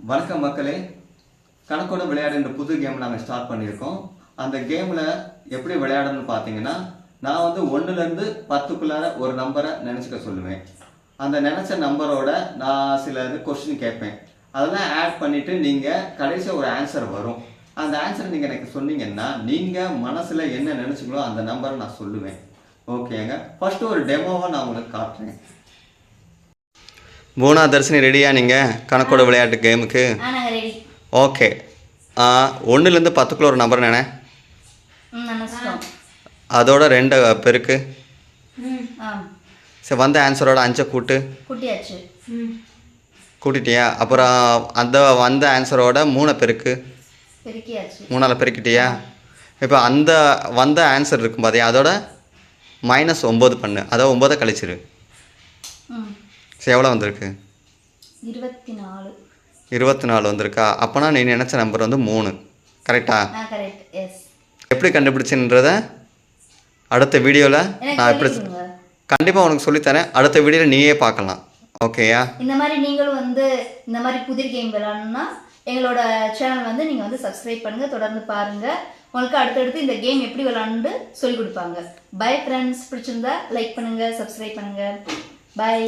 வணக்கம் மக்களே. கணக்கோட விளையாடுன்ற புது கேம் நாங்கள் ஸ்டார்ட் பண்ணியிருக்கோம். அந்த கேமில் எப்படி விளையாடணும்னு பார்த்தீங்கன்னா, நான் வந்து 1லேருந்து 10க்குள்ளார ஒரு நம்பரை நினச்சிக்க சொல்லுவேன். அந்த நினச்ச நம்பரோட நான் சில கொஸ்டின் கேட்பேன். அதெல்லாம் ஆட் பண்ணிவிட்டு நீங்கள் கடைசியாக ஒரு ஆன்சர் வரும். அந்த ஆன்சரை நீங்கள் எனக்கு சொன்னீங்கன்னா, நீங்கள் மனசில் என்ன நினச்சிங்களோ அந்த நம்பரை நான் சொல்லுவேன். ஓகேங்க. ஃபஸ்ட்டு ஒரு டெமோவை நான் உங்களுக்கு காட்டுறேன். பூனா தர்ஷினி ரெடியா நீங்கள் கணக்கோட விளையாட்டு கேமுக்கு? ஓகே. 1லேருந்து 10க்குள்ள ஒரு நம்பர் நினை. அதோட 2 பெருக்கு. சரி, வந்த ஆன்சரோட 5 கூட்டு. கூட்டிட்டியா? அப்புறம் அந்த வந்த ஆன்சரோட 3 பெருக்கு. 3ஆல் பெருக்கிட்டியா? இப்போ அந்த வந்த ஆன்சர் இருக்கும் பாத்தியா, அதோட -9 பண்ணு. அதை 9 கழிச்சிரு. சரி, எவ்வளோ வந்திருக்கு? 24 வந்திருக்கா? அப்போனா நீ நினச்ச நம்பர் வந்து 3. கரெக்டா? எப்படி கண்டுபிடிச்சுன்றத அடுத்த வீடியோவில் நான் எப்படி கண்டிப்பாக உனக்கு சொல்லித்தரேன். அடுத்த வீடியோவில் நீயே பார்க்கலாம். ஓகேயா? இந்த மாதிரி நீங்களும் வந்து இந்த மாதிரி புதிர் கேம் விளையாடணும்னா எங்களோட சேனல் வந்து நீங்கள் வந்து சப்ஸ்கிரைப் பண்ணுங்கள், தொடர்ந்து பாருங்கள். உங்களுக்கு அடுத்தடுத்து இந்த கேம் எப்படி விளையாண்டு சொல்லி கொடுப்பாங்க. Bye friends. பிடிச்சிருந்தா லைக் பண்ணுங்கள், சப்ஸ்கிரைப் பண்ணுங்கள். பை.